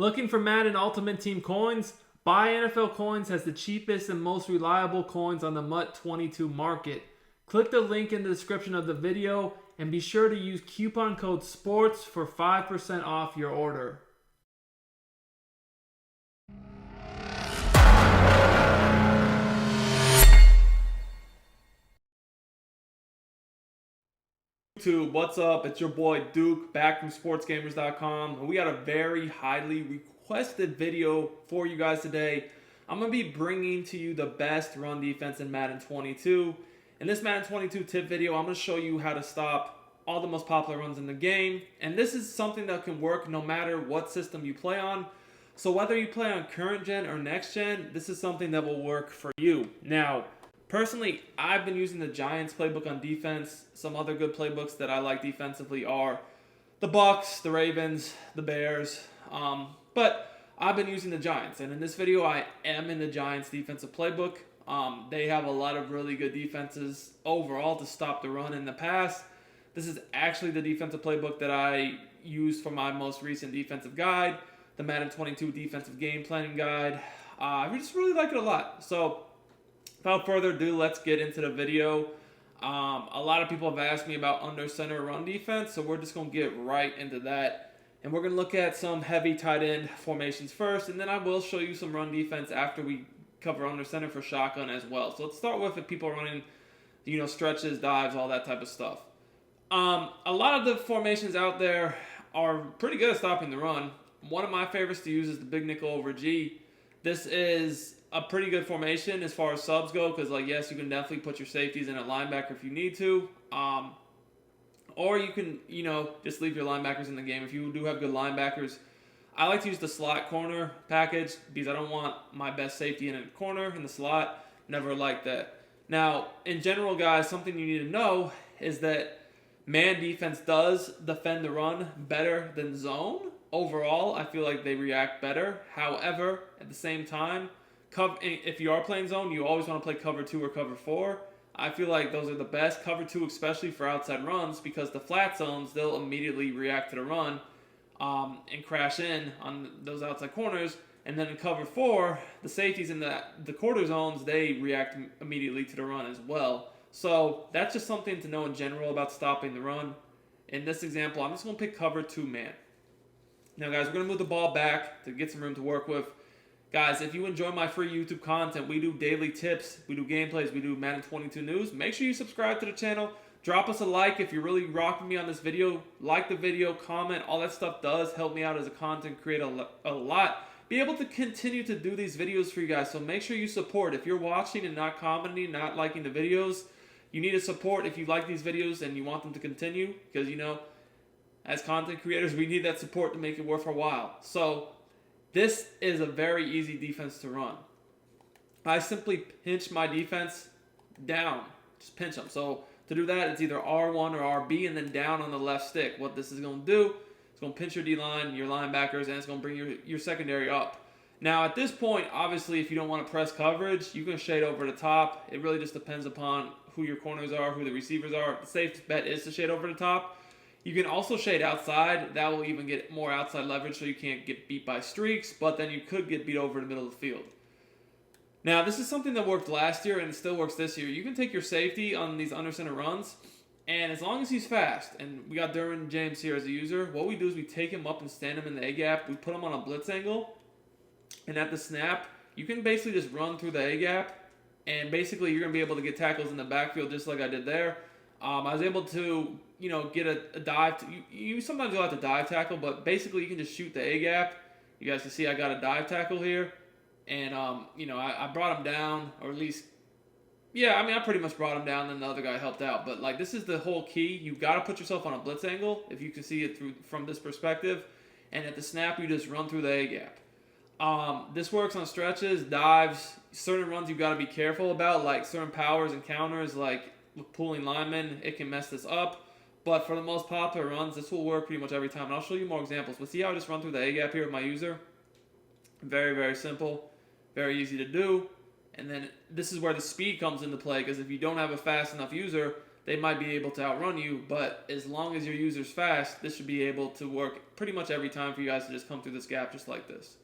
Looking for Madden Ultimate Team coins? Buy NFL Coins has the cheapest and most reliable coins on the MUT22 market. Click the link in the description of the video and be sure to use coupon code SPORTS for 5% off your order. YouTube, what's up? It's your boy Duke back from Sportsgamerz.com. We got a very highly requested video for you guys today. I'm going to be bringing to you the best run defense in Madden 22. In this Madden 22 tip video, I'm going to show you how to stop all the most popular runs in the game. And this is something that can work no matter what system you play on. So whether you play on current gen or next gen, this is something that will work for you. Now, personally, I've been using the Giants playbook on defense. Some other good playbooks that I like defensively are the Bucks, the Ravens, the Bears. But I've been using the Giants. And in this video, I am in the Giants defensive playbook. They have a lot of really good defenses overall to stop the run in the past. This is actually the defensive playbook that I used for my most recent defensive guide, the Madden 22 defensive game planning guide. I just really like it a lot. So without further ado, let's get into the video. A lot of people have asked me about under center run defense, so we're just going to get right into that. And we're going to look at some heavy tight end formations first, and then I will show you some run defense after we cover under center for shotgun as well. So let's start with if people are running, stretches, dives, all that type of stuff. A lot of the formations out there are pretty good at stopping the run. One of my favorites to use is the big nickel over G. This is a pretty good formation as far as subs go, because yes, you can definitely put your safeties in at linebacker if you need to, or you can just leave your linebackers in the game if you do have good linebackers. I like to use the slot corner package because I don't want my best safety in a corner in the slot. Never like that. Now, in general, guys, something you need to know is that man defense does defend the run better than zone. Overall, I feel like they react better. However, at the same time, if you are playing zone, you always want to play cover 2 or cover 4. I feel like those are the best. Cover 2, especially for outside runs, because the flat zones, they'll immediately react to the run and crash in on those outside corners. And then in cover 4, the safeties in the quarter zones, they react immediately to the run as well. So that's just something to know in general about stopping the run. In this example, I'm just going to pick cover 2 man. Now, guys, we're going to move the ball back to get some room to work with. Guys, if you enjoy my free YouTube content, we do daily tips, we do gameplays, we do Madden 22 news. Make sure you subscribe to the channel. Drop us a like if you're really rocking me on this video. Like the video, comment. All that stuff does help me out as a content creator a lot. Be able to continue to do these videos for you guys, so make sure you support. If you're watching and not commenting, not liking the videos, you need to support if you like these videos and you want them to continue, because, as content creators, we need that support to make it worth our while. So this is a very easy defense to run. I simply pinch my defense down. Just pinch them. So to do that, it's either R1 or RB and then down on the left stick. What this is going to do, it's going to pinch your D-line, your linebackers, and it's going to bring your secondary up. Now, at this point, obviously, if you don't want to press coverage, you can shade over the top. It really just depends upon who your corners are, who the receivers are. The safe bet is to shade over the top. You can also shade outside. That will even get more outside leverage so you can't get beat by streaks, but then you could get beat over in the middle of the field. Now, this is something that worked last year and it still works this year. You can take your safety on these under center runs, and as long as he's fast, and we got Derwin James here as a user, what we do is we take him up and stand him in the A-gap. We put him on a blitz angle, and at the snap, you can basically just run through the A-gap, and basically you're going to be able to get tackles in the backfield just like I did there. I was able to get a dive. You sometimes you'll have to dive tackle, but basically you can just shoot the A-gap. You guys can see I got a dive tackle here. And, I brought him down, or at least, I pretty much brought him down, and the other guy helped out. But, this is the whole key. You've got to put yourself on a blitz angle, if you can see it from this perspective. And at the snap, you just run through the A-gap. This works on stretches, dives, certain runs you've got to be careful about, like certain powers and counters, like with pulling linemen, it can mess this up. But for the most popular runs, this will work pretty much every time. And I'll show you more examples. But see how I just run through the A-gap here with my user? Very, very simple. Very easy to do. And then this is where the speed comes into play, because if you don't have a fast enough user, they might be able to outrun you, but as long as your user's fast, this should be able to work pretty much every time for you guys to just come through this gap just like this.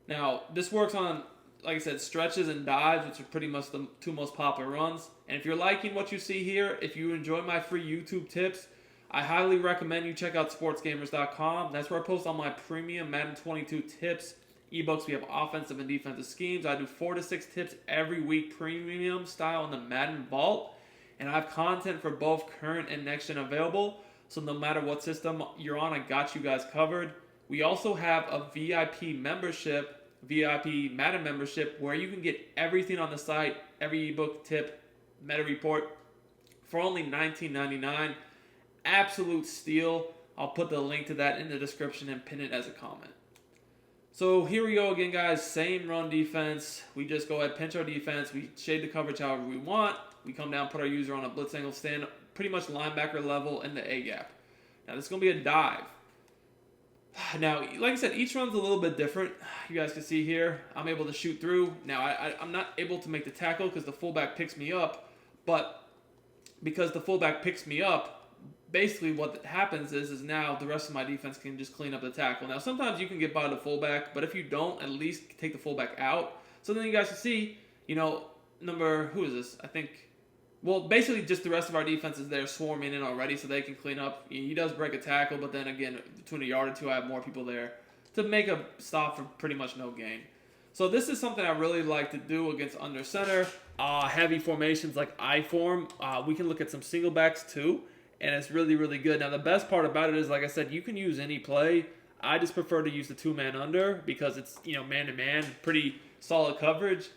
Now, this works on, like I said, stretches and dives, which are pretty much the two most popular runs. And if you're liking what you see here, if you enjoy my free YouTube tips, I highly recommend you check out Sportsgamerz.com. That's where I post all my premium Madden 22 tips, eBooks. We have offensive and defensive schemes. I do 4 to 6 tips every week, premium style in the Madden Vault. And I have content for both current and next gen available. So no matter what system you're on, I got you guys covered. We also have a VIP membership, VIP Madden membership, where you can get everything on the site, every ebook, tip, meta report, for only $19.99. Absolute steal. I'll put the link to that in the description and pin it as a comment. So here we go again, guys. Same run defense. We just go ahead, pinch our defense. We shade the coverage however we want. We come down, put our user on a blitz angle, stand pretty much linebacker level in the A gap. Now this is going to be a dive. Now, like I said, each run's a little bit different. You guys can see here, I'm able to shoot through. Now, I'm not able to make the tackle because the fullback picks me up. But because the fullback picks me up, basically what happens is now the rest of my defense can just clean up the tackle. Now, sometimes you can get by the fullback, but if you don't, at least take the fullback out. So then you guys can see, who is this? I think... Well, basically just the rest of our defense is there swarming in already so they can clean up. He does break a tackle, but then again, between a yard or two, I have more people there to make a stop for pretty much no gain. So this is something I really like to do against under center. Heavy formations like I form. We can look at some single backs too, and it's really, really good. Now, the best part about it is, like I said, you can use any play. I just prefer to use the two-man under because it's, man-to-man, pretty solid coverage.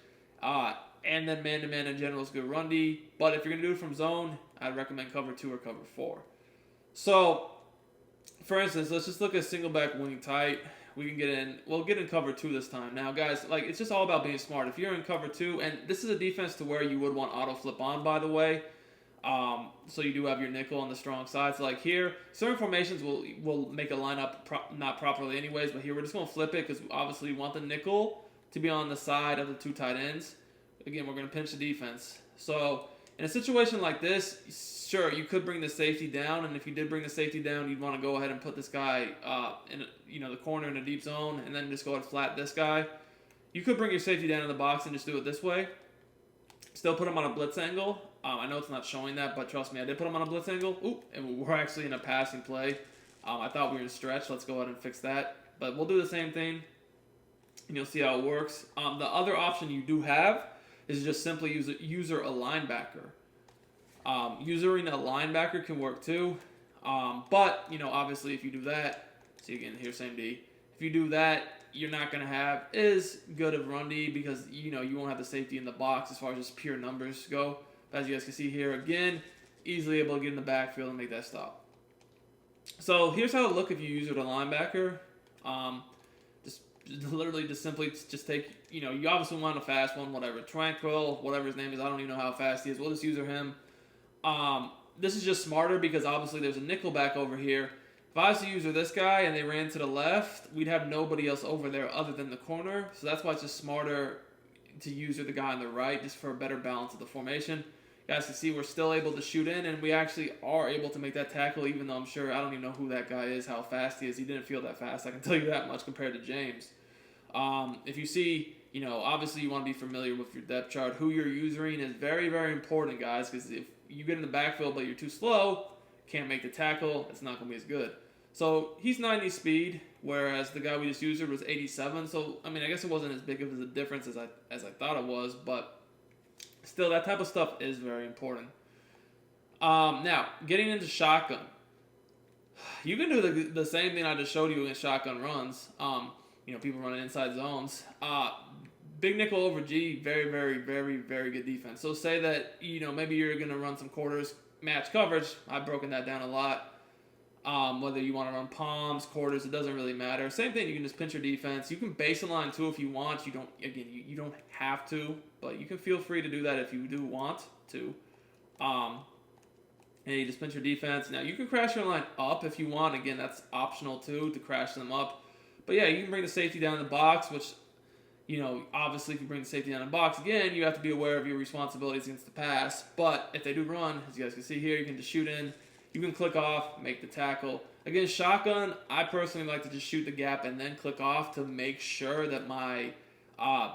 And then man-to-man in general is good run D. But if you're going to do it from zone, I'd recommend cover 2 or cover 4. So, for instance, let's just look at single back wing tight. We can get in, we'll get in cover 2 this time. Now, guys, it's just all about being smart. If you're in cover 2, and this is a defense to where you would want auto flip on, by the way. So you do have your nickel on the strong side. So like here, certain formations will make a lineup not properly anyways. But here we're just going to flip it because obviously we want the nickel to be on the side of the 2 tight ends. Again, we're going to pinch the defense. So, in a situation like this, sure, you could bring the safety down, and if you did bring the safety down, you'd want to go ahead and put this guy in the corner in a deep zone, and then just go ahead and flat this guy. You could bring your safety down in the box and just do it this way. Still put him on a blitz angle. I know it's not showing that, but trust me, I did put him on a blitz angle. Ooh, and we're actually in a passing play. I thought we were in stretch. Let's go ahead and fix that. But we'll do the same thing, and you'll see how it works. The other option you do have is just simply user a linebacker. Using a linebacker can work too. But, obviously if you do that, see again, here, same D. If you do that, you're not going to have as good of run D because, you won't have the safety in the box as far as just pure numbers go. But as you guys can see here, again, easily able to get in the backfield and make that stop. So here's how it look if you use it a linebacker. Literally just simply take, you obviously want a fast one, whatever. Tranquil, whatever his name is. I don't even know how fast he is. We'll just user him. This is just smarter because obviously there's a nickel back over here. If I was to user this guy and they ran to the left, we'd have nobody else over there other than the corner. So that's why it's just smarter to user the guy on the right just for a better balance of the formation. You guys can see we're still able to shoot in, and we actually are able to make that tackle, even though I'm sure I don't even know who that guy is, how fast he is. He didn't feel that fast. I can tell you that much compared to James. If you see, obviously you want to be familiar with your depth chart. Who you're using is very, very important, guys, because if you get in the backfield but you're too slow, can't make the tackle, it's not going to be as good. So he's 90 speed, whereas the guy we just used was 87. So, I guess it wasn't as big of a difference as I thought it was, but still, that type of stuff is very important. Now, getting into shotgun. You can do the same thing I just showed you in shotgun runs. People running inside zones. Big nickel over G, very, very, very, very good defense. So say that, maybe you're going to run some quarters, match coverage. I've broken that down a lot. Whether you want to run palms, quarters, it doesn't really matter. Same thing, you can just pinch your defense. You can base a line too if you want. You don't have to, but you can feel free to do that if you do want to. And you just pinch your defense. Now, you can crash your line up if you want. Again, that's optional too, to crash them up. But yeah, you can bring the safety down in the box, which, Obviously if you bring the safety down in box, again, you have to be aware of your responsibilities against the pass. But if they do run, as you guys can see here, you can just shoot in. You can click off, make the tackle. Against shotgun, I personally like to just shoot the gap and then click off to make sure that my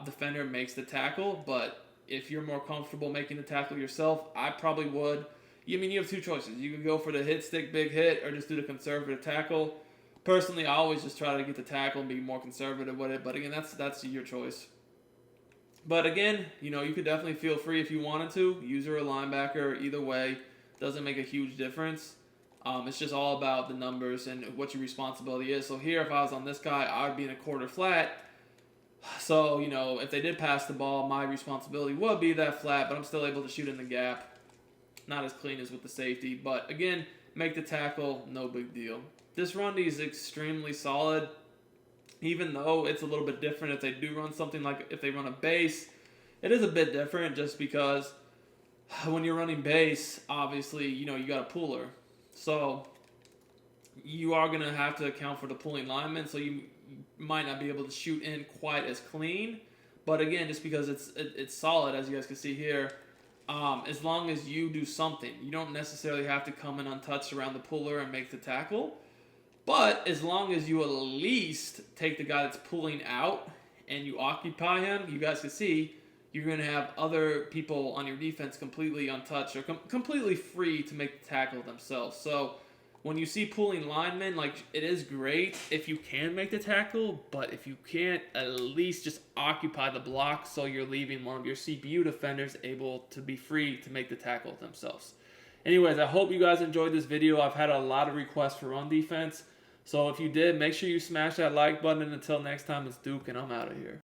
defender makes the tackle. But if you're more comfortable making the tackle yourself, I probably would. You have two choices. You can go for the hit stick, big hit, or just do the conservative tackle. Personally, I always just try to get the tackle and be more conservative with it. But again, that's your choice. But again, you could definitely feel free if you wanted to. User or linebacker, either way, doesn't make a huge difference. It's just all about the numbers and what your responsibility is. So here, if I was on this guy, I would be in a quarter flat. So, if they did pass the ball, my responsibility would be that flat, but I'm still able to shoot in the gap. Not as clean as with the safety. But again, make the tackle, no big deal. This run D is extremely solid, even though it's a little bit different if they do run something like if they run a base. It is a bit different just because when you're running base, obviously, you got a puller. So you are going to have to account for the pulling lineman, so you might not be able to shoot in quite as clean. But again, just because it's solid, as you guys can see here, as long as you do something, you don't necessarily have to come in untouched around the puller and make the tackle. But as long as you at least take the guy that's pulling out and you occupy him, you guys can see you're going to have other people on your defense completely untouched or completely free to make the tackle themselves. So when you see pulling linemen, it is great if you can make the tackle, but if you can't, at least just occupy the block so you're leaving one of your CPU defenders able to be free to make the tackle themselves. Anyways, I hope you guys enjoyed this video. I've had a lot of requests for run defense. So if you did, make sure you smash that like button. And until next time, it's Duke, and I'm out of here.